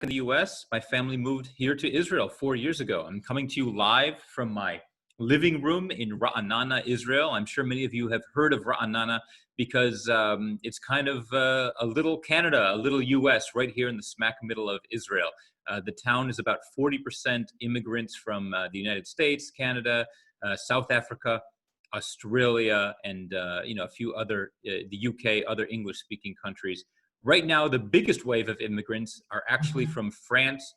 in the US. My family moved here to Israel 4 years ago. I'm coming to you live from my living room in Ra'anana, Israel. I'm sure many of you have heard of Ra'anana because it's kind of a little Canada, a little US right here in the smack middle of Israel. The town is about 40% immigrants from the United States, Canada, South Africa, Australia, and a few other, the UK, other English-speaking countries. Right now, the biggest wave of immigrants are actually from France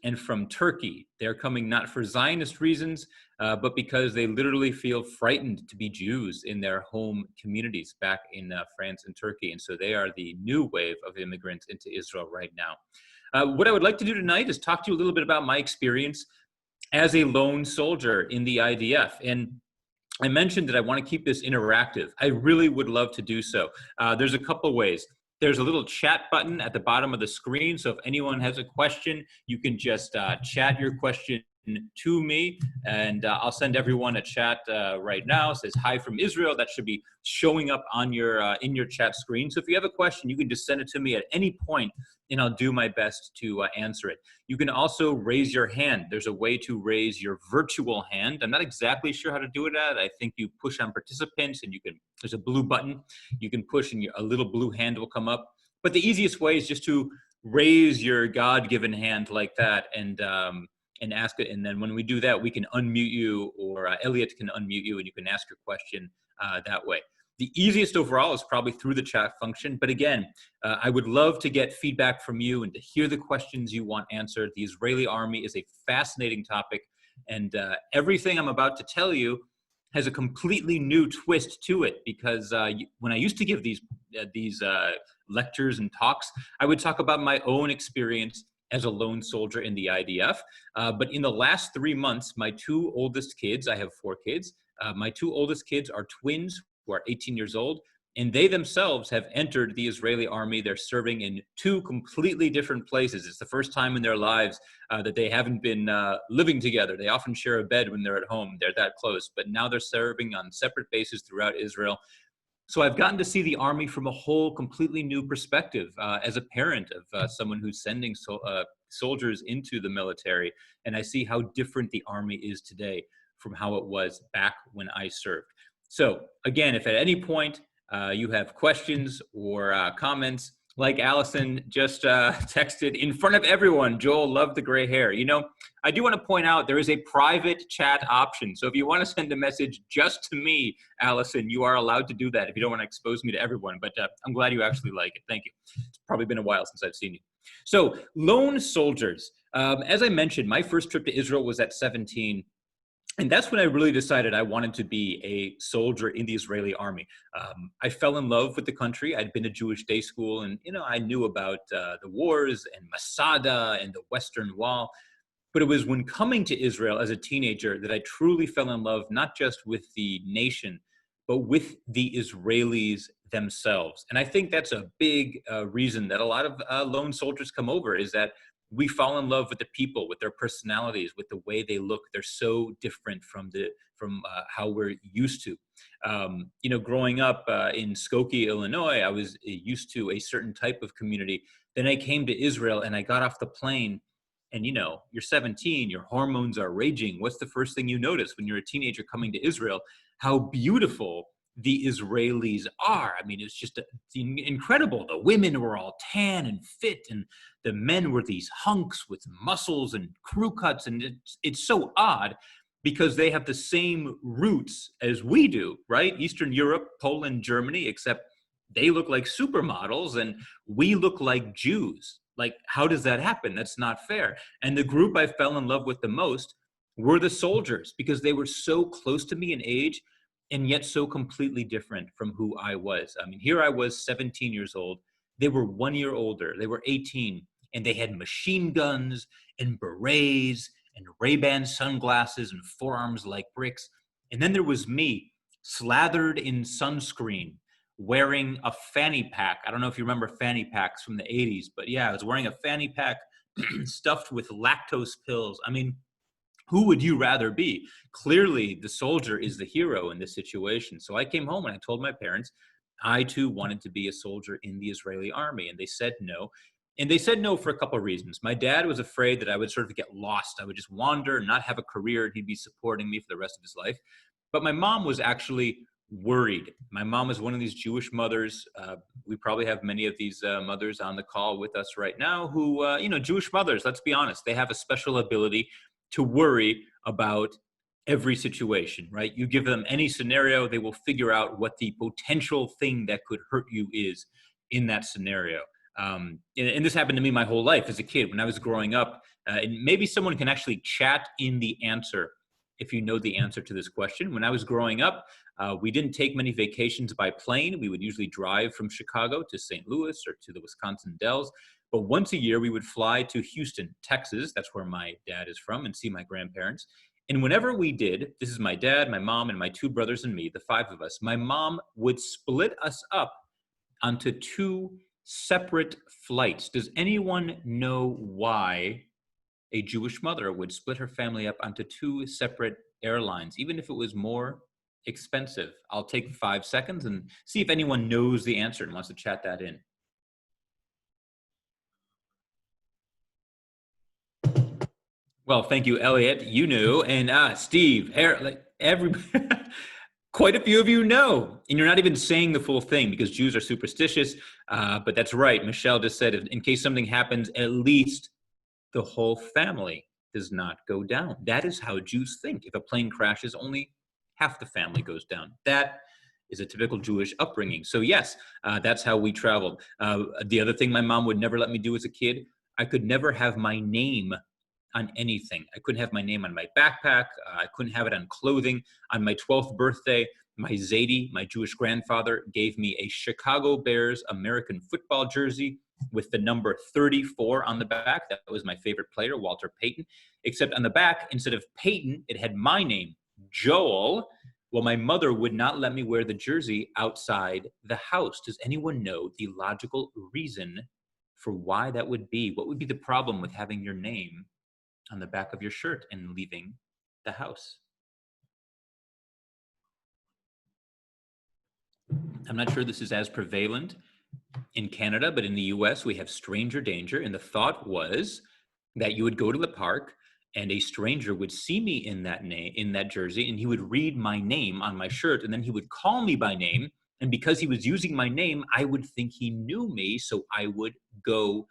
and from Turkey. They're coming not for Zionist reasons, but because they literally feel frightened to be Jews in their home communities back in France and Turkey. And so they are the new wave of immigrants into Israel right now. What I would like to do tonight is talk to you a little bit about my experience as a lone soldier in the IDF. And I mentioned that I want to keep this interactive. I really would love to do so. There's a couple ways. There's a little chat button at the bottom of the screen. So if anyone has a question, you can just chat your question to me, and I'll send everyone a chat right now. It says hi from Israel. That should be showing up on your in your chat screen. So if you have a question, you can just send it to me at any point, and I'll do my best to answer it. You can also raise your hand. There's a way to raise your virtual hand. I'm not exactly sure how to do it at. I think you push on participants, and there's a blue button you can push, and a little blue hand will come up. But the easiest way is just to raise your God-given hand like that, and ask it. And then when we do that, we can unmute you, or Elliot can unmute you, and you can ask your question that way. The easiest overall is probably through the chat function. But again, I would love to get feedback from you and to hear the questions you want answered. The Israeli army is a fascinating topic, and everything I'm about to tell you has a completely new twist to it, because when I used to give these lectures and talks, I would talk about my own experience as a lone soldier in the IDF. But in the last 3 months, my two oldest kids, I have 4 kids, my two oldest kids are twins who are 18 years old, and they themselves have entered the Israeli army. They're serving in 2 completely different places. It's the first time in their lives that they haven't been living together. They often share a bed when they're at home. They're that close, but now they're serving on separate bases throughout Israel. So I've gotten to see the army from a whole completely new perspective as a parent of someone who's sending soldiers into the military. And I see how different the army is today from how it was back when I served. So again, if at any point you have questions or comments, like Allison just texted in front of everyone, Joel loved the gray hair. You know, I do want to point out there is a private chat option. So if you want to send a message just to me, Allison, you are allowed to do that if you don't want to expose me to everyone. But I'm glad you actually like it. Thank you. It's probably been a while since I've seen you. So lone soldiers. As I mentioned, my first trip to Israel was at 17. And that's when I really decided I wanted to be a soldier in the Israeli army. I fell in love with the country. I'd been to Jewish day school, and I knew about the wars and Masada and the Western Wall. But it was when coming to Israel as a teenager that I truly fell in love, not just with the nation, but with the Israelis themselves. And I think that's a big reason that a lot of lone soldiers come over, is that we fall in love with the people, with their personalities, with the way they look. They're so different from how we're used to. Growing up in Skokie, Illinois, I was used to a certain type of community. Then I came to Israel, and I got off the plane, and you're 17, your hormones are raging. What's the first thing you notice when you're a teenager coming to Israel? How beautiful the Israelis are. I mean, it's just incredible. The women were all tan and fit, and the men were these hunks with muscles and crew cuts. And it's so odd because they have the same roots as we do, right? Eastern Europe, Poland, Germany, except they look like supermodels and we look like Jews. Like, how does that happen? That's not fair. And the group I fell in love with the most were the soldiers, because they were so close to me in age and yet so completely different from who I was. I mean, here I was 17 years old. They were 1 year older. They were 18, and they had machine guns and berets and Ray-Ban sunglasses and forearms like bricks. And then there was me, slathered in sunscreen, wearing a fanny pack. I don't know if you remember fanny packs from the 80s, but yeah, I was wearing a fanny pack stuffed with lactose pills. I mean, who would you rather be? Clearly, the soldier is the hero in this situation. So I came home and I told my parents I too wanted to be a soldier in the Israeli army, and they said no. And they said no for a couple of reasons. My dad was afraid that I would sort of get lost. I would just wander and not have a career, and he'd be supporting me for the rest of his life. But my mom was actually worried. My mom was one of these Jewish mothers. We probably have many of these mothers on the call with us right now who, Jewish mothers, let's be honest, they have a special ability to worry about every situation, right? You give them any scenario, they will figure out what the potential thing that could hurt you is in that scenario. And this happened to me my whole life as a kid when I was growing up. And maybe someone can actually chat in the answer if you know the answer to this question. When I was growing up, we didn't take many vacations by plane. We would usually drive from Chicago to St. Louis or to the Wisconsin Dells. But once a year, we would fly to Houston, Texas. That's where my dad is from, and see my grandparents. And whenever we did, this is my dad, my mom, and my two brothers and me, the five of us, my mom would split us up onto two separate flights. Does anyone know why a Jewish mother would split her family up onto two separate airlines, even if it was more expensive? I'll take 5 seconds and see if anyone knows the answer and wants to chat that in. Well, thank you, Elliot. You knew, and Steve, every quite a few of you know, and you're not even saying the full thing because Jews are superstitious. But that's right. Michelle just said, in case something happens, at least the whole family does not go down. That is how Jews think. If a plane crashes, only half the family goes down. That is a typical Jewish upbringing. So yes, that's how we traveled. The other thing my mom would never let me do as a kid, I could never have my name on anything. I couldn't have my name on my backpack. I couldn't have it on clothing. On my 12th birthday, my Zaidi, my Jewish grandfather, gave me a Chicago Bears American football jersey with the number 34 on the back. That was my favorite player, Walter Payton. Except on the back, instead of Payton, it had my name, Joel. Well, my mother would not let me wear the jersey outside the house. Does anyone know the logical reason for why that would be? What would be the problem with having your name on the back of your shirt and leaving the house? I'm not sure this is as prevalent in Canada, but in the US, we have stranger danger. And the thought was that you would go to the park and a stranger would see me in that jersey, and he would read my name on my shirt, and then he would call me by name. And because he was using my name, I would think he knew me, so I would go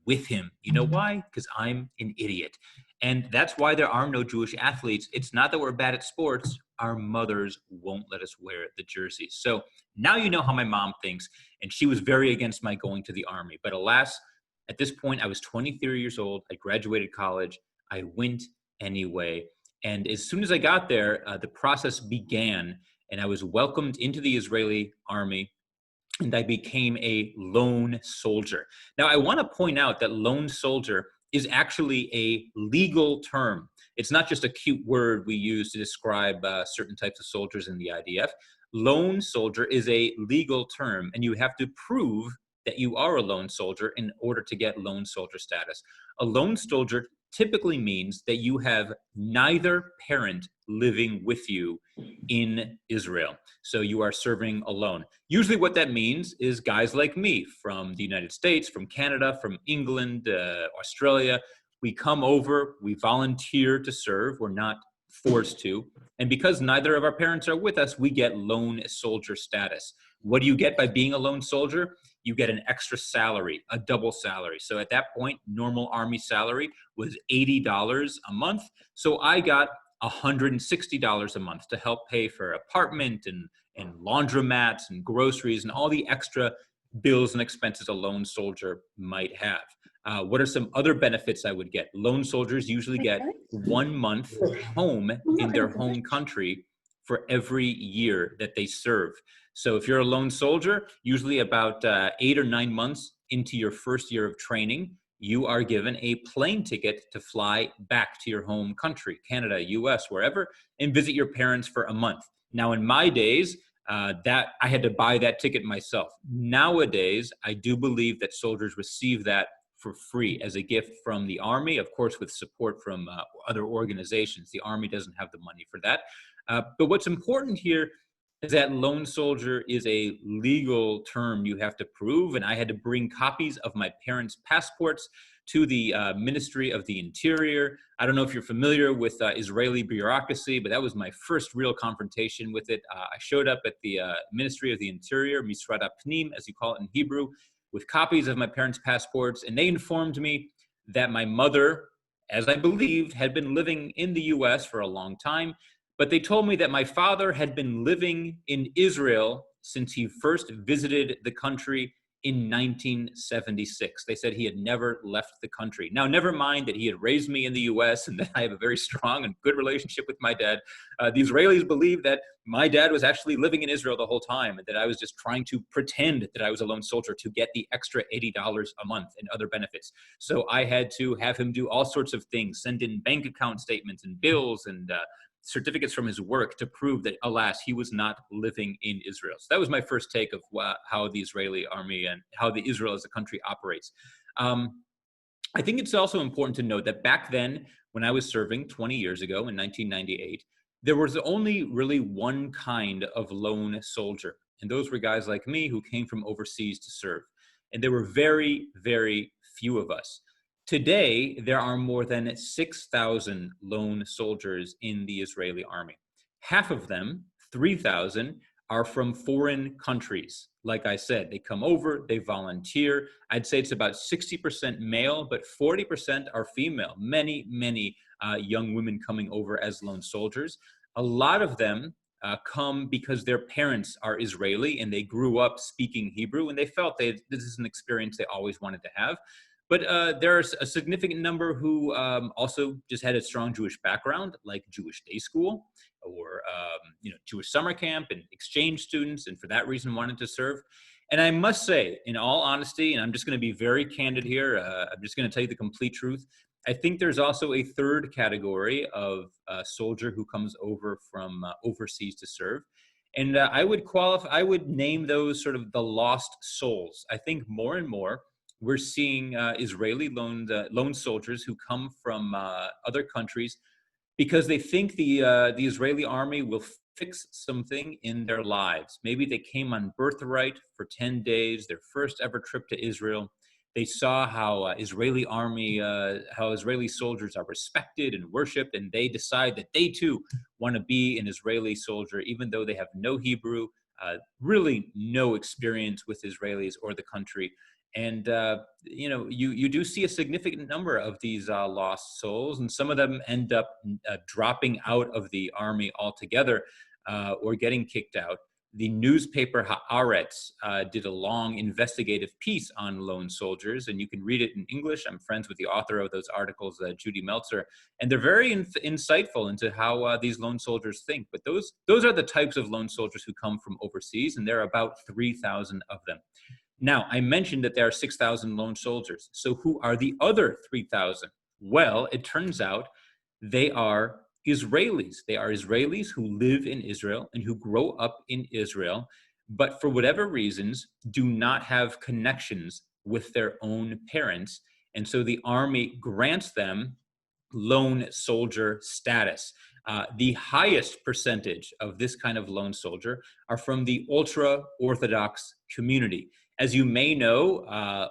with him. You know why? Because I'm an idiot. And that's why there are no Jewish athletes. It's not that we're bad at sports. Our mothers won't let us wear the jerseys. So now you know how my mom thinks, and she was very against my going to the Army. But alas, at this point, I was 23 years old. I graduated college. I went anyway. And as soon as I got there, the process began, and I was welcomed into the Israeli army, and I became a lone soldier. Now, I want to point out that lone soldier is actually a legal term. It's not just a cute word we use to describe certain types of soldiers in the IDF. Lone soldier is a legal term, and you have to prove that you are a lone soldier in order to get lone soldier status. A lone soldier typically means that you have neither parent living with you in Israel. So you are serving alone. Usually what that means is guys like me from the United States, from Canada, from England, Australia, we come over, we volunteer to serve. We're not forced to. And because neither of our parents are with us, we get lone soldier status. What do you get by being a lone soldier? You get an extra salary, a double salary. So at that point, normal Army salary was $80 a month. So I got $160 a month to help pay for apartment and laundromats and groceries and all the extra bills and expenses a lone soldier might have. What are some other benefits I would get? Lone soldiers usually get 1 month home in their home country for every year that they serve. So if you're a lone soldier, usually about 8 or 9 months into your first year of training, you are given a plane ticket to fly back to your home country, Canada, US, wherever, and visit your parents for a month. Now, in my days, that I had to buy that ticket myself. Nowadays, I do believe that soldiers receive that for free as a gift from the Army, of course, with support from other organizations. The Army doesn't have the money for that. But what's important here That lone soldier is a legal term you have to prove, and I had to bring copies of my parents' passports to the Ministry of the Interior. I don't know if you're familiar with Israeli bureaucracy, but that was my first real confrontation with it. I showed up at the Ministry of the Interior, Misrad Apnim, as you call it in Hebrew, with copies of my parents' passports, and they informed me that my mother, as I believed, had been living in the US for a long time, but they told me that my father had been living in Israel since he first visited the country in 1976. They said he had never left the country. Now, never mind that he had raised me in the US and that I have a very strong and good relationship with my dad. The Israelis believe that my dad was actually living in Israel the whole time and that I was just trying to pretend that I was a lone soldier to get the extra $80 a month and other benefits. So I had to have him do all sorts of things, send in bank account statements and bills and certificates from his work to prove that, alas, he was not living in Israel. So that was my first take of how the Israeli army and how the Israel as a country operates. I think it's also important to note that back then, when I was serving 20 years ago in 1998, there was only really one kind of lone soldier. And those were guys like me who came from overseas to serve. And there were very, very few of us. Today, there are more than 6,000 lone soldiers in the Israeli army. Half of them, 3,000, are from foreign countries. Like I said, they come over, they volunteer. I'd say it's about 60% male, but 40% are female. Many, many young women coming over as lone soldiers. A lot of them come because their parents are Israeli and they grew up speaking Hebrew and they felt this is an experience they always wanted to have. But there's a significant number who also just had a strong Jewish background, like Jewish day school or Jewish summer camp and exchange students, and for that reason wanted to serve. And I must say, in all honesty, and I'm just going to be very candid here, I'm just going to tell you the complete truth. I think there's also a third category of soldier who comes over from overseas to serve. And I would name those sort of the lost souls. I think more and more we're seeing Israeli lone soldiers who come from other countries because they think the Israeli army will fix something in their lives. Maybe they came on birthright for 10 days, their first ever trip to Israel. They saw how how Israeli soldiers are respected and worshipped, and they decide that they too want to be an Israeli soldier, even though they have no Hebrew, really no experience with Israelis or the country. And you do see a significant number of these lost souls, and some of them end up dropping out of the army altogether or getting kicked out. The newspaper Haaretz did a long investigative piece on lone soldiers, and you can read it in English. I'm friends with the author of those articles, Judy Meltzer, and they're very insightful into how these lone soldiers think. But those are the types of lone soldiers who come from overseas, and there are about 3,000 of them. Now, I mentioned that there are 6,000 lone soldiers. So who are the other 3,000? Well, it turns out they are Israelis. They are Israelis who live in Israel and who grow up in Israel, but for whatever reasons, do not have connections with their own parents. And so the army grants them lone soldier status. The highest percentage of this kind of lone soldier are from the ultra-Orthodox community. As you may know,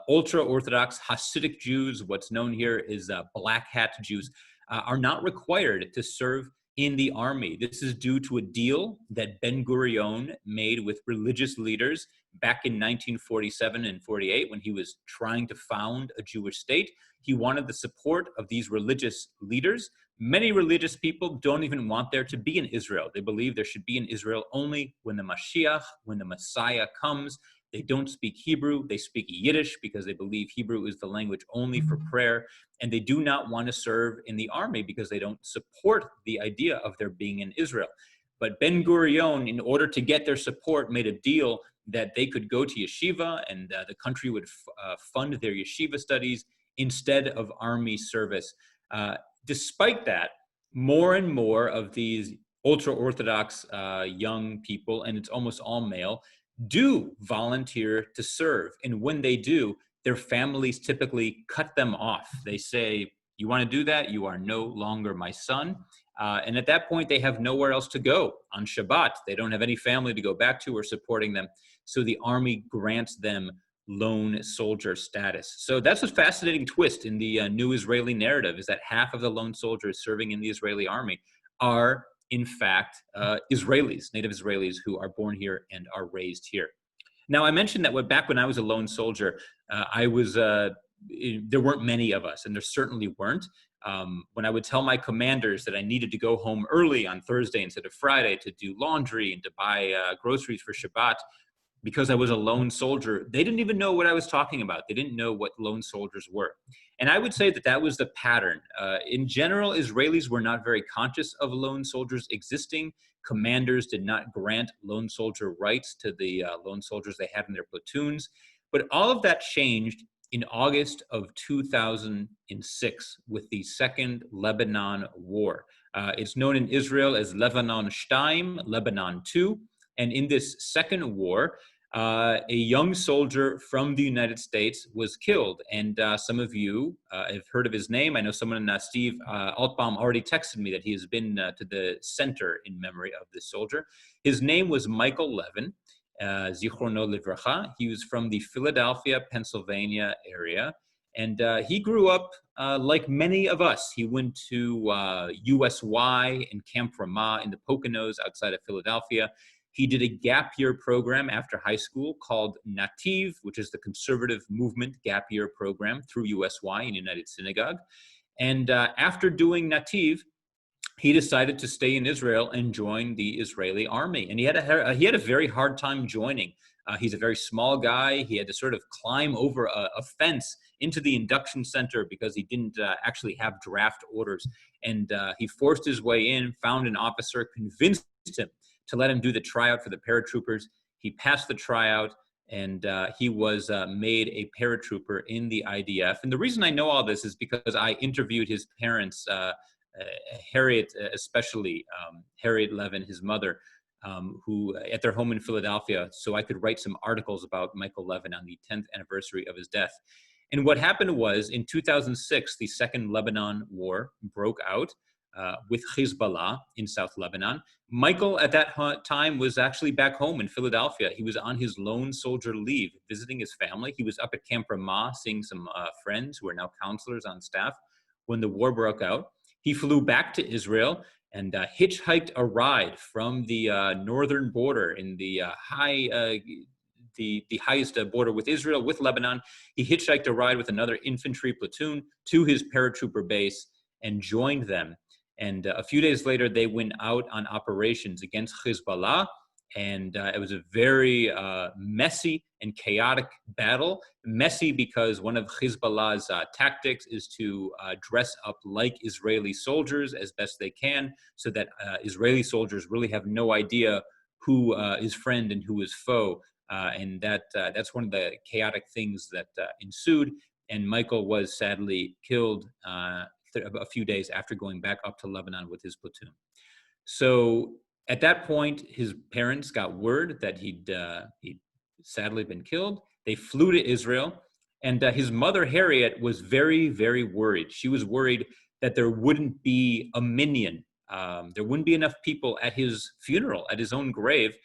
ultra-Orthodox Hasidic Jews, what's known here is black hat Jews, are not required to serve in the army. This is due to a deal that Ben-Gurion made with religious leaders back in 1947 and 48 when he was trying to found a Jewish state. He wanted the support of these religious leaders. Many religious people don't even want there to be an Israel. They believe there should be an Israel only when the Mashiach, when the Messiah comes. They don't speak Hebrew. They speak Yiddish because they believe Hebrew is the language only for prayer. And they do not want to serve in the army because they don't support the idea of there being an Israel. But Ben-Gurion, in order to get their support, made a deal that they could go to yeshiva and the country would fund their yeshiva studies instead of army service. Despite that, more and more of these ultra-Orthodox young people, and it's almost all male, do volunteer to serve. And when they do, their families typically cut them off. They say, You want to do that? You are no longer my son. And at that point, they have nowhere else to go on Shabbat. They don't have any family to go back to or supporting them. So the army grants them lone soldier status. So that's a fascinating twist in the new Israeli narrative, is that half of the lone soldiers serving in the Israeli army are, in fact, Israelis, native Israelis who are born here and are raised here. Now, I mentioned that back when I was a lone soldier, there weren't many of us, and there certainly weren't. When I would tell my commanders that I needed to go home early on Thursday instead of Friday to do laundry and to buy groceries for Shabbat, because I was a lone soldier, they didn't even know what I was talking about. They didn't know what lone soldiers were. And I would say that that was the pattern. In general, Israelis were not very conscious of lone soldiers existing. Commanders did not grant lone soldier rights to the lone soldiers they had in their platoons. But all of that changed in August of 2006 with the Second Lebanon War. It's known in Israel as Lebanon Shtaim, Lebanon 2. And in this second war, a young soldier from the United States was killed. And some of you have heard of his name. I know someone, Steve Altbaum, already texted me that he has been to the center in memory of this soldier. His name was Michael Levin, Zichrono Livracha. He was from the Philadelphia, Pennsylvania area. And he grew up like many of us. He went to USY in Camp Ramah in the Poconos outside of Philadelphia. He did a gap year program after high school called Nativ, which is the conservative movement gap year program through USY in United Synagogue. And after doing Nativ, he decided to stay in Israel and join the Israeli army. And he had a very hard time joining. He's a very small guy. He had to sort of climb over a fence into the induction center because he didn't actually have draft orders. And he forced his way in, found an officer, convinced him to let him do the tryout for the paratroopers. He passed the tryout, and he was made a paratrooper in the IDF. And the reason I know all this is because I interviewed his parents, Harriet especially, Harriet Levin, his mother, who at their home in Philadelphia, so I could write some articles about Michael Levin on the 10th anniversary of his death. And what happened was, in 2006, the Second Lebanon War broke out with Hezbollah in South Lebanon. Michael, at that time, was actually back home in Philadelphia. He was on his lone soldier leave, visiting his family. He was up at Camp Ramah, seeing some friends who are now counselors on staff when the war broke out. He flew back to Israel and hitchhiked a ride from the northern border in the the highest border with Israel, with Lebanon. He hitchhiked a ride with another infantry platoon to his paratrooper base and joined them. And a few days later, they went out on operations against Hezbollah. And it was a very messy and chaotic battle. Messy because one of Hezbollah's tactics is to dress up like Israeli soldiers as best they can, so that Israeli soldiers really have no idea who is friend and who is foe. And that's one of the chaotic things that ensued. And Michael was sadly killed a few days after going back up to Lebanon with his platoon. So at that point, his parents got word that he'd sadly been killed. They flew to Israel, and his mother, Harriet, was very, very worried. She was worried that there wouldn't be a minyan. There wouldn't be enough people at his funeral, at his own grave,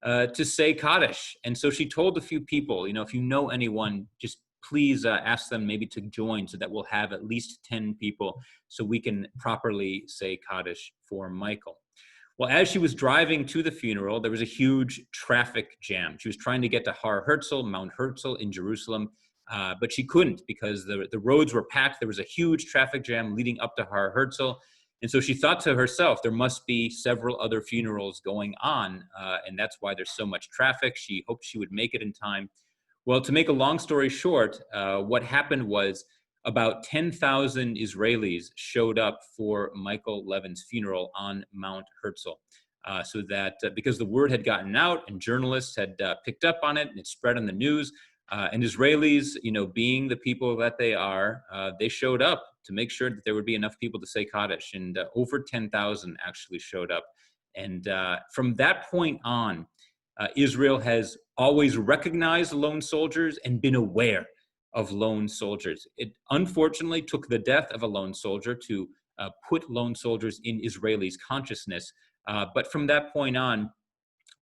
to say Kaddish. And so she told a few people, if you know anyone, just please ask them maybe to join so that we'll have at least 10 people so we can properly say Kaddish for Michael. Well, as she was driving to the funeral, there was a huge traffic jam. She was trying to get to Har Herzl, Mount Herzl in Jerusalem, but she couldn't because the roads were packed. There was a huge traffic jam leading up to Har Herzl. And so she thought to herself, there must be several other funerals going on, and that's why there's so much traffic. She hoped she would make it in time. Well, to make a long story short, what happened was about 10,000 Israelis showed up for Michael Levin's funeral on Mount Herzl. So that because the word had gotten out and journalists had picked up on it and it spread on the news, and Israelis, being the people that they are, they showed up to make sure that there would be enough people to say Kaddish, and over 10,000 actually showed up. And from that point on, Israel has always recognized lone soldiers and been aware of lone soldiers. It unfortunately took the death of a lone soldier to put lone soldiers in Israelis' consciousness. But from that point on,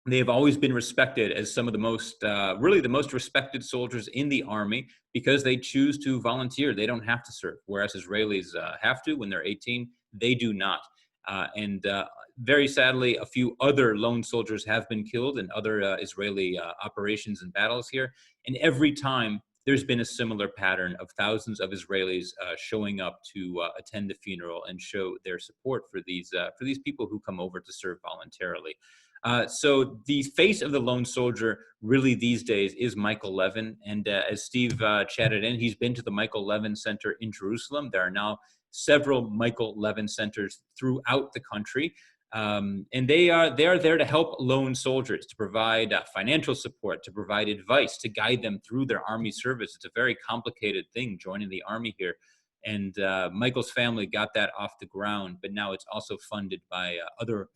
they have always been respected as some of the most, really the most respected soldiers in the army because they choose to volunteer. They don't have to serve, whereas Israelis have to when they're 18. They do not. And very sadly, a few other lone soldiers have been killed in other Israeli operations and battles here. And every time there's been a similar pattern of thousands of Israelis showing up to attend the funeral and show their support for these people who come over to serve voluntarily. So the face of the lone soldier really these days is Michael Levin. And as Steve chatted in, he's been to the Michael Levin Center in Jerusalem. There are now several Michael Levin centers throughout the country. And they are there to help lone soldiers, to provide financial support, to provide advice, to guide them through their army service. It's a very complicated thing, joining the army here. And Michael's family got that off the ground, but now it's also funded by other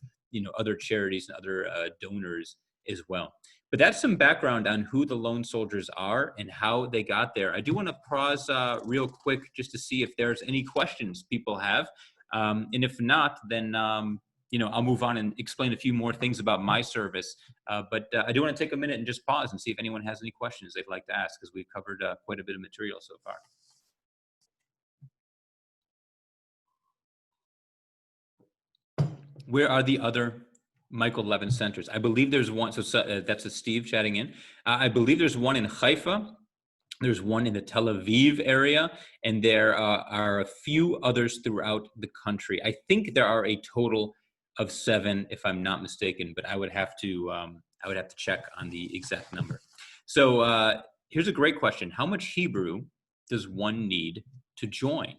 charities and other donors as well. But that's some background on who the lone soldiers are and how they got there. I do want to pause real quick just to see if there's any questions people have. And if not, then, I'll move on and explain a few more things about my service. But I do want to take a minute and just pause and see if anyone has any questions they'd like to ask, because we've covered quite a bit of material so far. Where are the other Michael Levin centers? I believe there's one. So that's a Steve chatting in. I believe there's one in Haifa. There's one in the Tel Aviv area, and there are a few others throughout the country. I think there are a total of 7, if I'm not mistaken, but I would have to check on the exact number. So here's a great question: how much Hebrew does one need to join?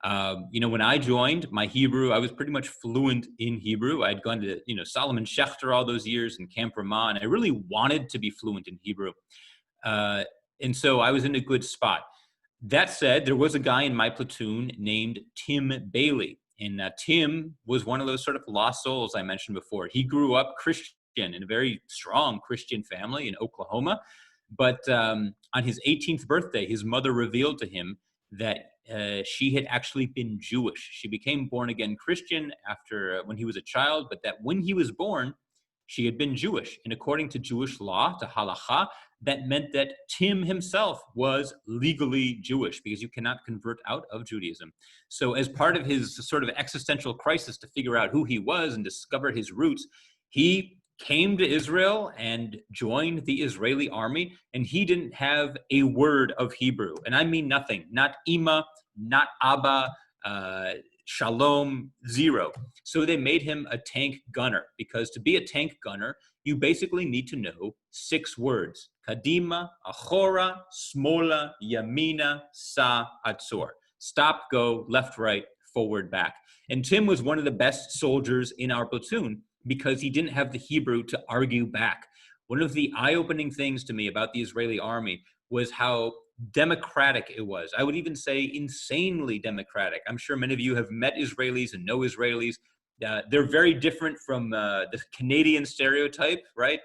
When I joined, my Hebrew, I was pretty much fluent in Hebrew. I'd gone to, Solomon Schechter all those years in Camp Ramah, and I really wanted to be fluent in Hebrew. And so I was in a good spot. That said, there was a guy in my platoon named Tim Bailey. And Tim was one of those sort of lost souls I mentioned before. He grew up Christian in a very strong Christian family in Oklahoma. But on his 18th birthday, his mother revealed to him that she had actually been Jewish. She became born-again Christian after when he was a child, but that when he was born, she had been Jewish. And according to Jewish law, to halacha, that meant that Tim himself was legally Jewish, because you cannot convert out of Judaism. So as part of his sort of existential crisis to figure out who he was and discover his roots, he came to Israel and joined the Israeli army, and he didn't have a word of Hebrew. And I mean nothing, not Ima, not Abba, Shalom, zero. So they made him a tank gunner, because to be a tank gunner, you basically need to know 6 words: Kadima, Achora, Smola, Yamina, Sa, Atzor. Stop, go, left, right, forward, back. And Tim was one of the best soldiers in our platoon because he didn't have the Hebrew to argue back. One of the eye-opening things to me about the Israeli army was how democratic it was. I would even say insanely democratic. I'm sure many of you have met Israelis and know Israelis. They're very different from the Canadian stereotype, right?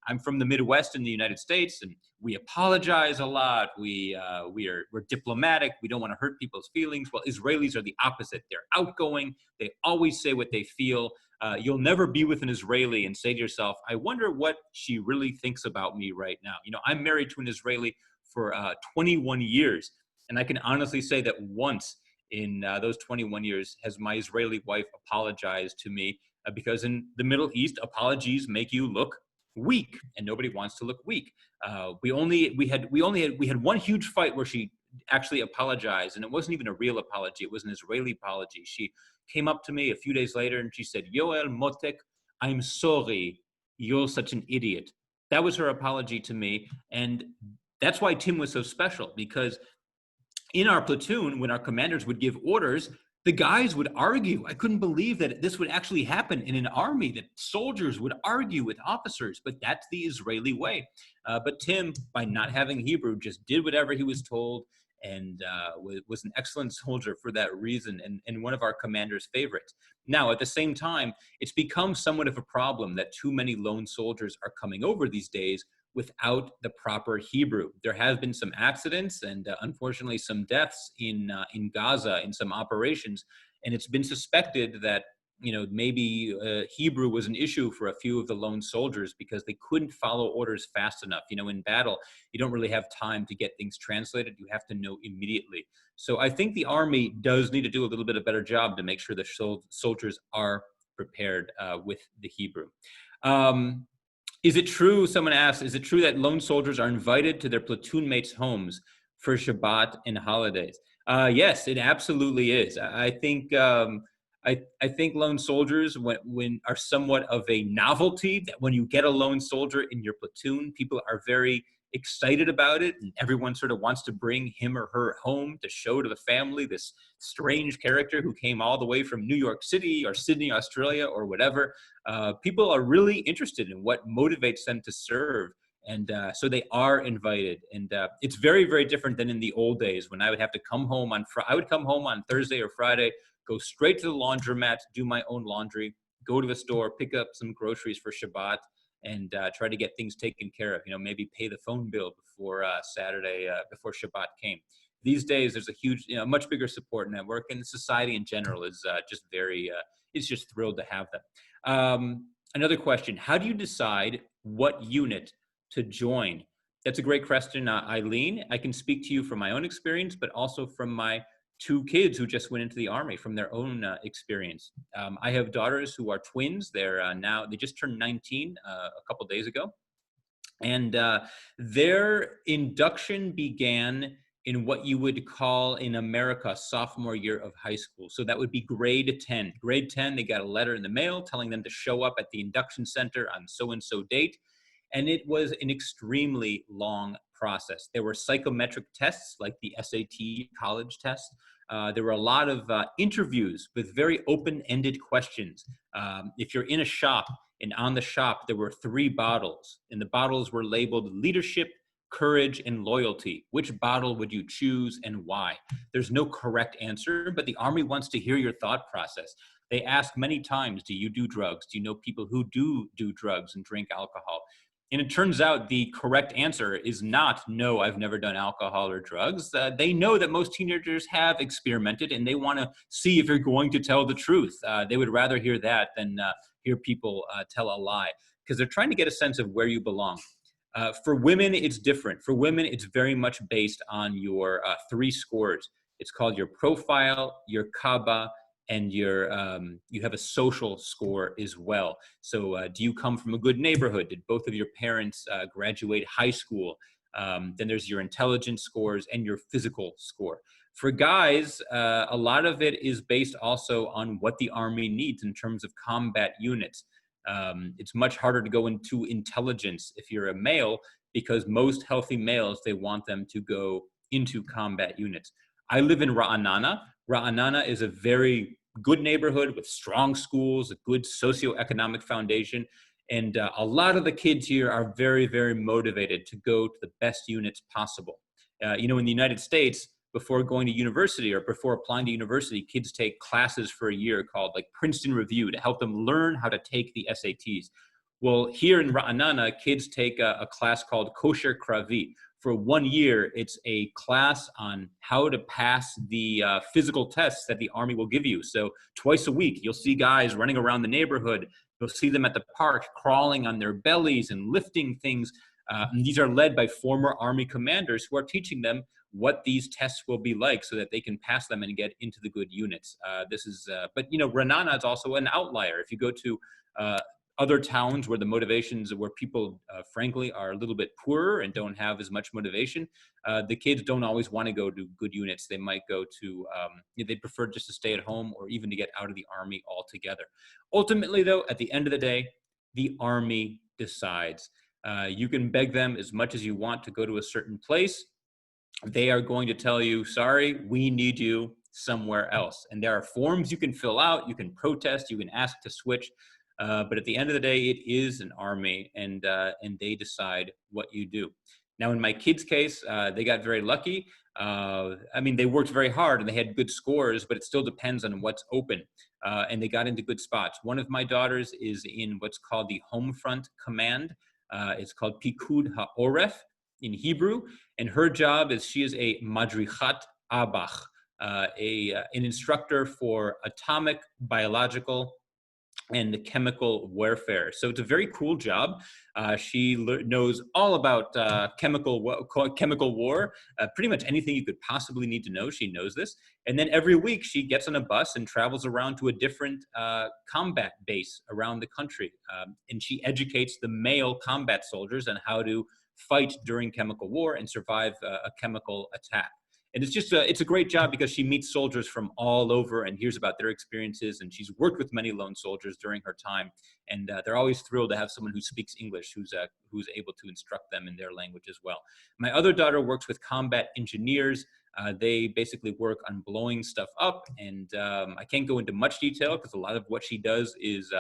I'm from the Midwest in the United States, and we apologize a lot. We're diplomatic. We don't want to hurt people's feelings. Well, Israelis are the opposite. They're outgoing. They always say what they feel. You'll never be with an Israeli and say to yourself, I wonder what she really thinks about me right now. I'm married to an Israeli for 21 years. And I can honestly say that once in those 21 years has my Israeli wife apologized to me, because in the Middle East, apologies make you look weak, and nobody wants to look weak. We had one huge fight where she actually apologized, and it wasn't even a real apology. It was an Israeli apology. She came up to me a few days later and she said, Yoel Motek, I'm sorry, you're such an idiot. That was her apology to me. And that's why Tim was so special, because in our platoon, when our commanders would give orders, the guys would argue. I couldn't believe that this would actually happen in an army, that soldiers would argue with officers, but that's the Israeli way. But Tim, by not having Hebrew, just did whatever he was told, and was an excellent soldier for that reason, and one of our commander's favorites. Now, at the same time, it's become somewhat of a problem that too many lone soldiers are coming over these days, without the proper Hebrew. There have been some accidents and unfortunately some deaths in Gaza in some operations, and it's been suspected that maybe Hebrew was an issue for a few of the lone soldiers because they couldn't follow orders fast enough. In battle, you don't really have time to get things translated. You have to know immediately. So I think the Army does need to do a little bit of a better job to make sure the soldiers are prepared with the Hebrew. Is it true, someone asked, is it true that lone soldiers are invited to their platoon mates' homes for Shabbat and holidays? Yes, it absolutely is. I think I think lone soldiers when are somewhat of a novelty, that when you get a lone soldier in your platoon, people are very excited about it, and everyone sort of wants to bring him or her home to show to the family this strange character who came all the way from New York City or Sydney, Australia, or whatever. People are really interested in what motivates them to serve. And so they are invited, and it's very, very different than in the old days when I would have to come home I would come home on Thursday or Friday, go straight to the laundromat, do my own laundry, go to the store, pick up some groceries for Shabbat, and try to get things taken care of. Maybe pay the phone bill before Saturday, before Shabbat came. These days, there's a huge, much bigger support network, and society in general is just very, is just thrilled to have them. Another question: how do you decide what unit to join? That's a great question, Eileen. I can speak to you from my own experience, but also from my two kids who just went into the Army, from their own experience. I have daughters who are twins. They just turned 19 a couple days ago. And their induction began in what you would call in America sophomore year of high school. So that would be grade 10. Grade 10, they got a letter in the mail telling them to show up at the induction center on so-and-so date. And it was an extremely long process. There were psychometric tests like the SAT college test. There were a lot of interviews with very open-ended questions. If you're in a shop, and on the shop, there were 3 bottles, and the bottles were labeled leadership, courage, and loyalty. Which bottle would you choose and why? There's no correct answer, but the Army wants to hear your thought process. They ask many times, do you do drugs? Do you know people who do drugs and drink alcohol? And it turns out the correct answer is not, no, I've never done alcohol or drugs. They know that most teenagers have experimented, and they want to see if you're going to tell the truth. They would rather hear that than hear people tell a lie, because they're trying to get a sense of where you belong. For women, it's different. For women, it's very much based on your 3 scores. It's called your profile, your Kaaba, and you have a social score as well. So do you come from a good neighborhood? Did both of your parents graduate high school? Then there's your intelligence scores and your physical score. For guys, a lot of it is based also on what the Army needs in terms of combat units. It's much harder to go into intelligence if you're a male, because most healthy males, they want them to go into combat units. I live in Ra'anana. Ra'anana is a very good neighborhood with strong schools, a good socioeconomic foundation. And a lot of the kids here are very, very motivated to go to the best units possible. In the United States, before going to university or before applying to university, kids take classes for a year called like Princeton Review to help them learn how to take the SATs. Well, here in Ra'anana, kids take a class called Kosher Kravi. For 1 year, it's a class on how to pass the physical tests that the Army will give you. So twice a week, you'll see guys running around the neighborhood. You'll see them at the park crawling on their bellies and lifting things. And these are led by former Army commanders who are teaching them what these tests will be like so that they can pass them and get into the good units. But Ra'anana is also an outlier. If you go to other towns where the motivations, where people, frankly, are a little bit poorer and don't have as much motivation, the kids don't always want to go to good units. They might go to, they prefer just to stay at home or even to get out of the Army altogether. Ultimately, though, at the end of the day, the Army decides. You can beg them as much as you want to go to a certain place. They are going to tell you, sorry, we need you somewhere else. And there are forms you can fill out, you can protest, you can ask to switch. But at the end of the day, it is an Army, and they decide what you do. Now, in my kids' case, they got very lucky. They worked very hard and they had good scores, but it still depends on what's open. And they got into good spots. One of my daughters is in what's called the Home Front Command. It's called Pikud HaOref in Hebrew. And her job is she is a Madrichat Abach, an instructor for atomic, biological, and chemical warfare. So it's a very cool job. She knows all about chemical war, pretty much anything you could possibly need to know. She knows this. And then every week she gets on a bus and travels around to a different combat base around the country. And she educates the male combat soldiers on how to fight during chemical war and survive a chemical attack. And it's a great job because she meets soldiers from all over and hears about their experiences. And she's worked with many lone soldiers during her time. And they're always thrilled to have someone who speaks English, who's able to instruct them in their language as well. My other daughter works with combat engineers. They basically work on blowing stuff up. And I can't go into much detail because a lot of what she does is,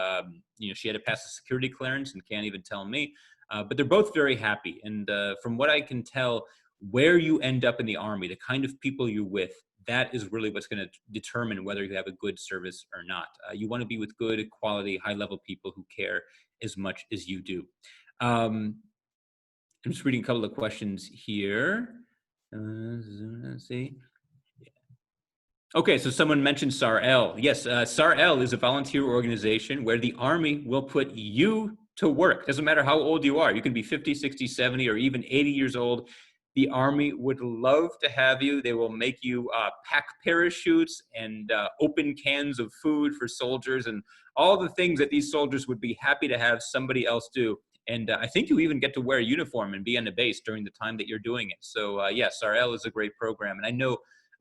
she had to pass a security clearance and can't even tell me. But they're both very happy. And from what I can tell, where you end up in the Army, the kind of people you're with, that is really what's going to determine whether you have a good service or not. You want to be with good, quality, high-level people who care as much as you do. I'm just reading a couple of questions here. Let's see. Okay, so someone mentioned SAR-L. Yes, SAR-L is a volunteer organization where the Army will put you to work. Doesn't matter how old you are. You can be 50, 60, 70, or even 80 years old. The Army would love to have you. They will make you pack parachutes and open cans of food for soldiers and all the things that these soldiers would be happy to have somebody else do. And I think you even get to wear a uniform and be on the base during the time that you're doing it. So yes, SAR-L is a great program. And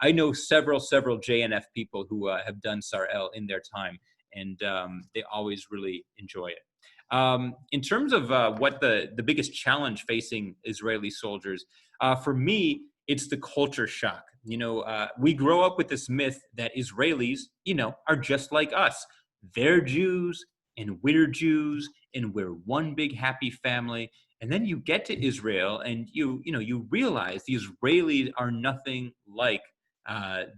I know several JNF people who have done SAR-L in their time, and they always really enjoy it. In terms of what the biggest challenge facing Israeli soldiers, for me, it's the culture shock. We grow up with this myth that Israelis, are just like us. They're Jews and we're Jews and we're one big happy family. And then you get to Israel and you realize the Israelis are nothing like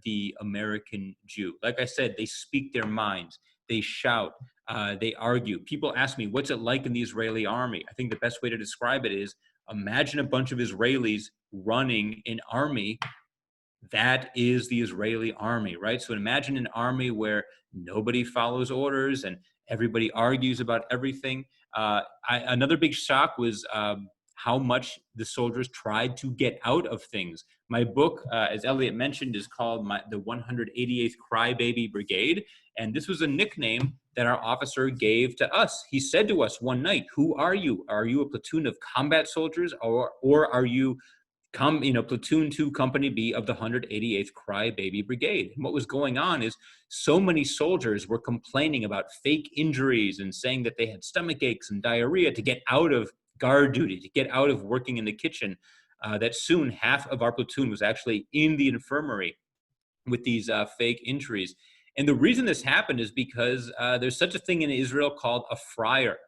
the American Jew. Like I said, they speak their minds, they shout, they argue. People ask me, what's it like in the Israeli army? I think the best way to describe it is, imagine a bunch of Israelis running an army. That is the Israeli army, right? So imagine an army where nobody follows orders and everybody argues about everything. Another big shock was how much the soldiers tried to get out of things. My book, as Elliot mentioned, is called the 188th Crybaby Brigade. And this was a nickname that our officer gave to us. He said to us one night, who are you? Are you a platoon of combat soldiers or are you Platoon 2, Company B of the 188th Crybaby Brigade? And what was going on is so many soldiers were complaining about fake injuries and saying that they had stomach aches and diarrhea to get out of guard duty, to get out of working in the kitchen, that soon half of our platoon was actually in the infirmary with these fake injuries. And the reason this happened is because there's such a thing in Israel called a friar.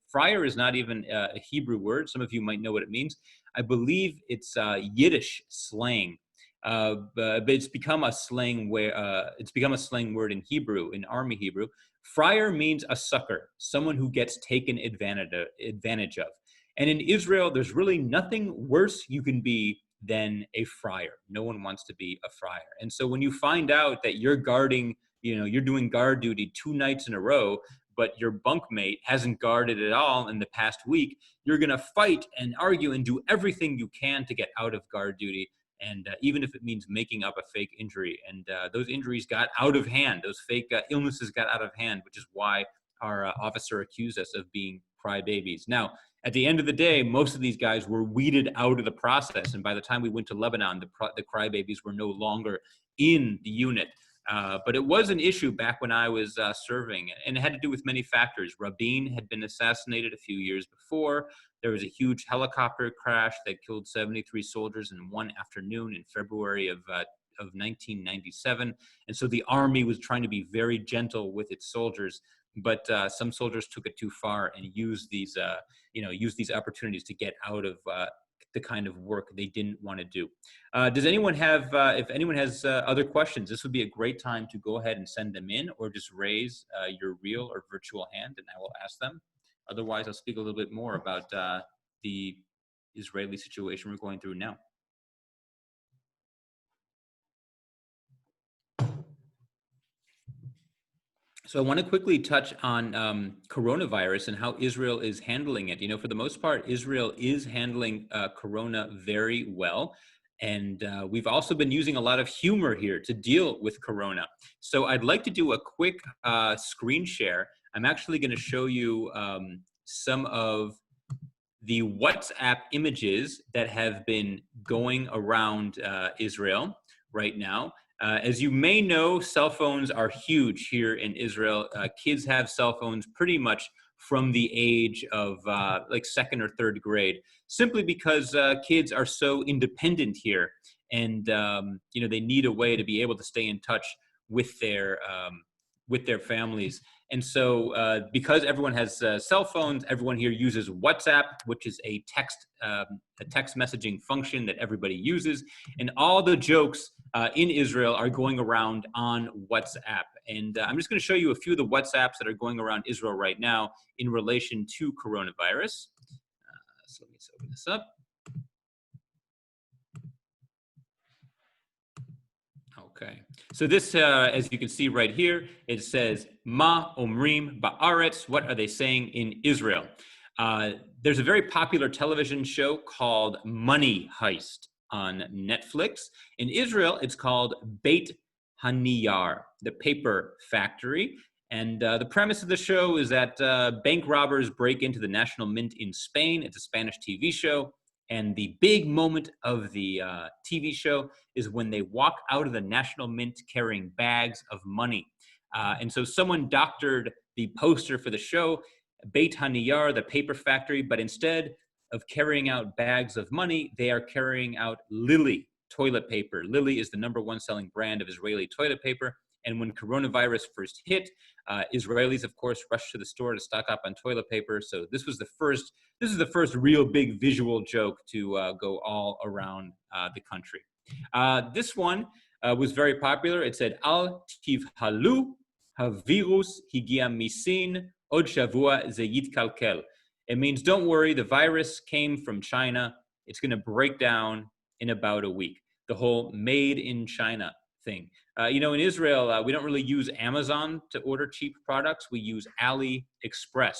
Friar is not even a Hebrew word. Some of you might know what it means. I believe it's Yiddish slang, but it's become a slang word in Hebrew, in Army Hebrew. Friar means a sucker, someone who gets taken advantage of. And in Israel, there's really nothing worse you can be than a friar. No one wants to be a friar. And so when you find out that you're guarding, you're doing guard duty 2 nights in a row, but your bunkmate hasn't guarded at all in the past week, you're going to fight and argue and do everything you can to get out of guard duty. And even if it means making up a fake injury. And those injuries got out of hand. Those fake illnesses got out of hand, which is why our officer accused us of being crybabies. Now, at the end of the day, most of these guys were weeded out of the process. And by the time we went to Lebanon, the crybabies were no longer in the unit. But it was an issue back when I was serving, and it had to do with many factors. Rabin had been assassinated a few years before. There was a huge helicopter crash that killed 73 soldiers in one afternoon in February of 1997. And so the Army was trying to be very gentle with its soldiers, but some soldiers took it too far and used these opportunities to get out of the kind of work they didn't want to do. Does anyone have, if anyone has other questions, this would be a great time to go ahead and send them in, or just raise your real or virtual hand and I will ask them. Otherwise, I'll speak a little bit more about the Israeli situation we're going through now. So I want to quickly touch on coronavirus and how Israel is handling it. You know, for the most part, Israel is handling corona very well. And we've also been using a lot of humor here to deal with corona. So I'd like to do a quick screen share. I'm actually going to show you some of the WhatsApp images that have been going around Israel right now. As you may know, cell phones are huge here in Israel. Kids have cell phones pretty much from the age of like second or third grade, simply because kids are so independent here, and you know, they need a way to be able to stay in touch with their families. And so because everyone has cell phones, everyone here uses WhatsApp, which is a text messaging function that everybody uses. And all the jokes in Israel are going around on WhatsApp. And I'm just going to show you a few of the WhatsApps that are going around Israel right now in relation to coronavirus. So let me open this up. Okay, so this, as you can see right here, it says, Ma Omrim Ba'aretz, what are they saying in Israel? There's a very popular television show called Money Heist on Netflix. In Israel, it's called Beit Haniyar, the paper factory. And the premise of the show is that bank robbers break into the National Mint in Spain. It's a Spanish TV show. And the big moment of the TV show is when they walk out of the National Mint carrying bags of money. And so someone doctored the poster for the show, Beit Haniyar, the paper factory, but instead of carrying out bags of money, they are carrying out Lily toilet paper. Lily is the #1 selling brand of Israeli toilet paper. And when coronavirus first hit, Israelis, of course, rushed to the store to stock up on toilet paper. So this is the first real big visual joke to go all around the country. This one was very popular. It said, Al tivhalu havirus higia misin od shavua ze yitkalkel. It means, don't worry, the virus came from China. It's going to break down in about a week. The whole made in China thing. You know, in Israel, we don't really use Amazon to order cheap products. We use AliExpress.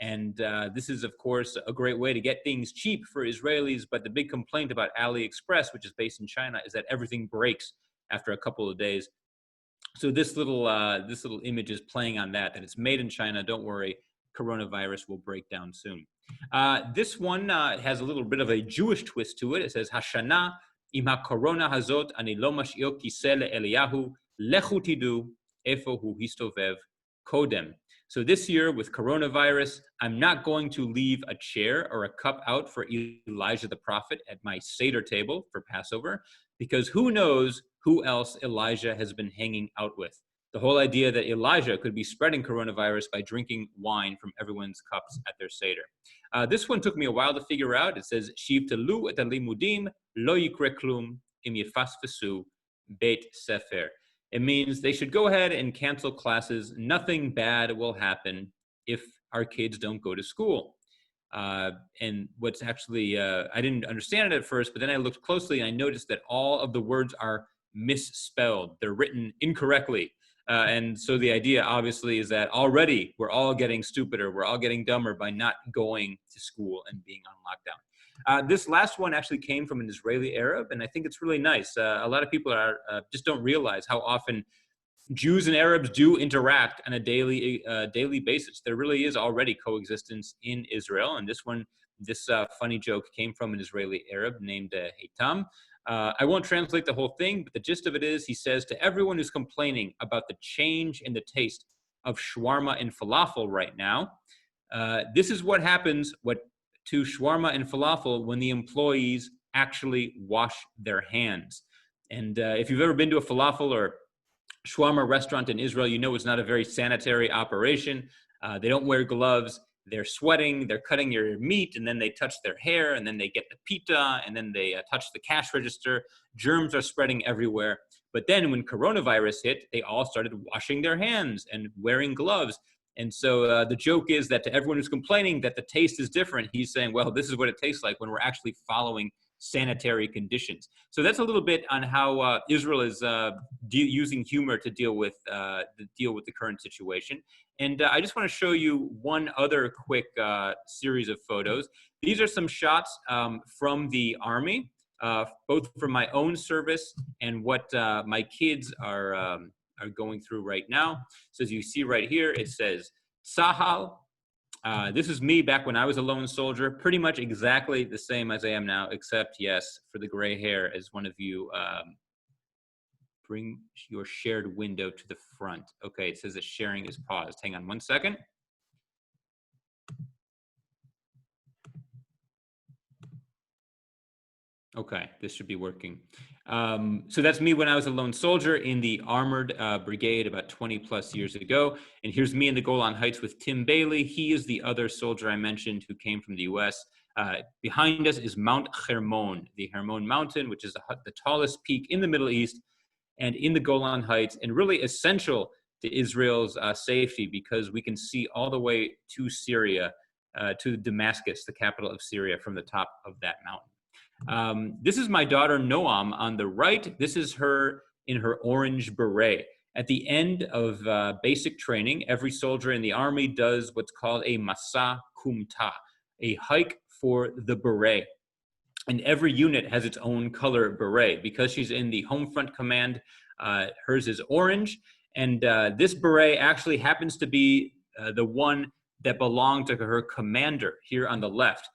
And this is, of course, a great way to get things cheap for Israelis. But the big complaint about AliExpress, which is based in China, is that everything breaks after a couple of days. So this little image is playing on that it's made in China. Don't worry, coronavirus will break down soon. This one has a little bit of a Jewish twist to it. It says, Hashana im ha-korona hazot ani lo mash'ir kiseh le'Eliyahu lechu tidu efo hu histovev kodem. So this year with coronavirus, I'm not going to leave a chair or a cup out for Elijah the prophet at my Seder table for Passover, because who knows who else Elijah has been hanging out with. The whole idea that Elijah could be spreading coronavirus by drinking wine from everyone's cups at their Seder. This one took me a while to figure out. It says, Shivtelu et alimudim lo yikre klum im yefasfesu beit sefer. It means they should go ahead and cancel classes. Nothing bad will happen if our kids don't go to school. And what's actually, I didn't understand it at first, but then I looked closely and I noticed that all of the words are misspelled. They're written incorrectly. And so the idea, obviously, is that already we're all getting stupider. We're all getting dumber by not going to school and being on lockdown. This last one actually came from an Israeli Arab, and I think it's really nice. A lot of people are just don't realize how often Jews and Arabs do interact on a daily basis. There really is already coexistence in Israel, and this funny joke came from an Israeli Arab named Heitam. I won't translate the whole thing, but the gist of it is, he says to everyone who's complaining about the change in the taste of shawarma and falafel right now, this is what happens to shawarma and falafel when the employees actually wash their hands. And if you've ever been to a falafel or shawarma restaurant in Israel, you know it's not a very sanitary operation. They don't wear gloves. They're sweating, they're cutting your meat, and then they touch their hair, and then they get the pita, and then they touch the cash register. Germs are spreading everywhere. But then when coronavirus hit, they all started washing their hands and wearing gloves. And so the joke is that to everyone who's complaining that the taste is different, he's saying, well, this is what it tastes like when we're actually following sanitary conditions. So that's a little bit on how Israel is using humor to deal with the current situation. And I just want to show you one other quick series of photos. These are some shots from the Army, both from my own service and what my kids are going through right now. So as you see right here, it says Sahal. This is me back when I was a lone soldier, pretty much exactly the same as I am now, except, yes, for the gray hair, as one of you bring your shared window to the front. Okay, it says that sharing is paused. Hang on one second. Okay, this should be working. So that's me when I was a lone soldier in the armored brigade about 20 plus years ago. And here's me in the Golan Heights with Tim Bailey. He is the other soldier I mentioned who came from the US. Behind us is Mount Hermon, the Hermon Mountain, which is the tallest peak in the Middle East and in the Golan Heights, and really essential to Israel's safety because we can see all the way to Syria, to Damascus, the capital of Syria, from the top of that mountain. This is my daughter Noam on the right. This is her in her orange beret. At the end of basic training, every soldier in the army does what's called a Masa Kumta, a hike for the beret. And every unit has its own color beret. Because she's in the Home Front Command, hers is orange. And this beret actually happens to be the one that belonged to her commander here on the left.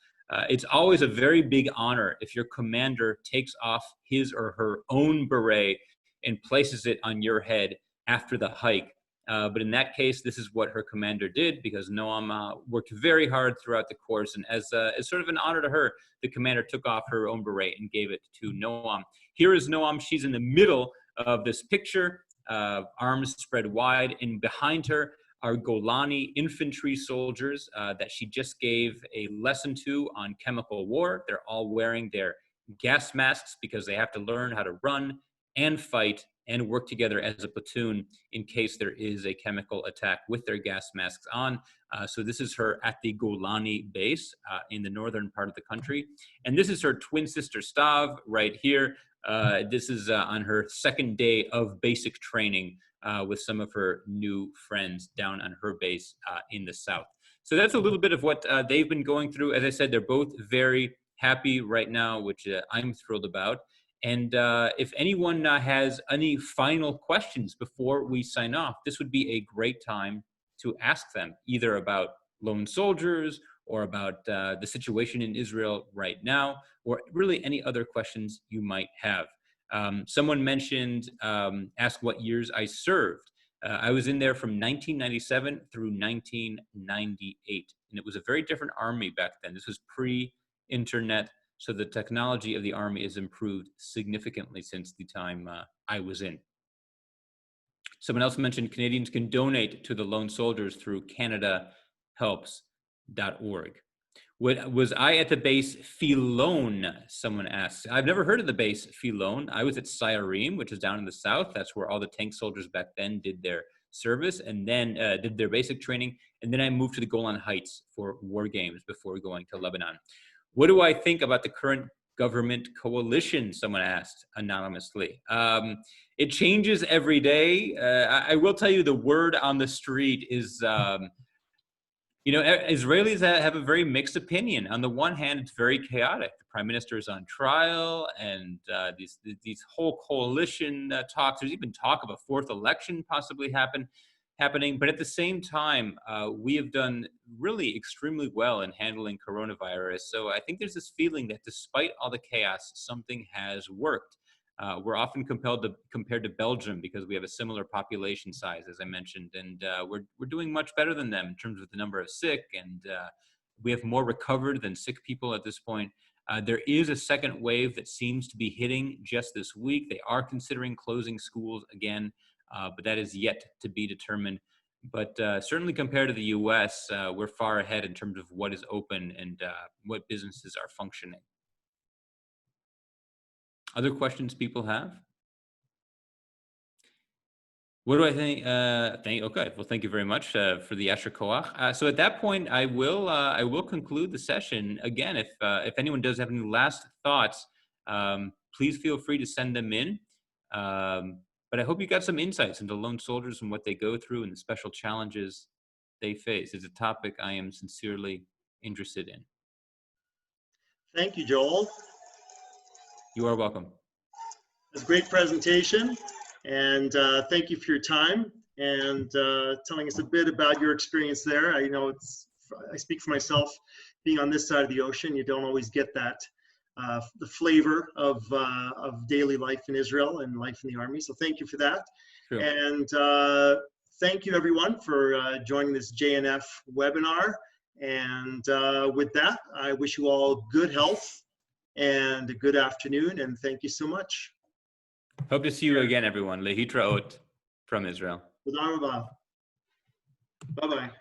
It's always a very big honor if your commander takes off his or her own beret and places it on your head after the hike. But in that case, this is what her commander did because Noam worked very hard throughout the course. And as sort of an honor to her, the commander took off her own beret and gave it to Noam. Here is Noam. She's in the middle of this picture, arms spread wide. And behind her are Golani infantry soldiers that she just gave a lesson to on chemical war. They're all wearing their gas masks because they have to learn how to run and fight and work together as a platoon in case there is a chemical attack with their gas masks on. So this is her at the Golani base in the northern part of the country. And this is her twin sister Stav right here. This is on her second day of basic training with some of her new friends down on her base in the south. So that's a little bit of what they've been going through. As I said, they're both very happy right now, which I'm thrilled about. And if anyone has any final questions before we sign off, this would be a great time to ask them either about lone soldiers or about the situation in Israel right now, or really any other questions you might have. Someone mentioned, ask what years I served. I was in there from 1997 through 1998, and it was a very different army back then. This was pre-internet. So the technology of the army has improved significantly since the time I was in. Someone else mentioned Canadians can donate to the lone soldiers through CanadaHelps.org. Was I at the base Philone? Someone asks. I've never heard of the base Philone. I was at Syrim, which is down in the south. That's where all the tank soldiers back then did their service and then did their basic training. And then I moved to the Golan Heights for war games before going to Lebanon. What do I think about the current government coalition? Someone asked anonymously. It changes every day. I will tell you the word on the street is, Israelis have a very mixed opinion. On the one hand, it's very chaotic. The prime minister is on trial and these whole coalition talks. There's even talk of a fourth election possibly happening. But at the same time, we have done really extremely well in handling coronavirus. So I think there's this feeling that despite all the chaos, something has worked. We're often compared to Belgium because we have a similar population size, as I mentioned, and we're doing much better than them in terms of the number of sick, and we have more recovered than sick people at this point. There is a second wave that seems to be hitting just this week. They are considering closing schools again. But that is yet to be determined. But certainly compared to the US, we're far ahead in terms of what is open and what businesses are functioning. Other questions people have? What do I think? Okay. Well, thank you very much for the Yasher Koach. So at that point, I will conclude the session. Again, if anyone does have any last thoughts, please feel free to send them in. But I hope you got some insights into lone soldiers and what they go through and the special challenges they face. It's a topic I am sincerely interested in. Thank you, Joel. You are welcome. It was a great presentation, and thank you for your time and telling us a bit about your experience there. I speak for myself, being on this side of the ocean, you don't always get that, the flavor of daily life in Israel and life in the army. So thank you for that. True. And thank you everyone for joining this JNF webinar. And with that, I wish you all good health and a good afternoon, and thank you so much. Hope to see you again, everyone. Lehitraot from Israel. Bye-bye.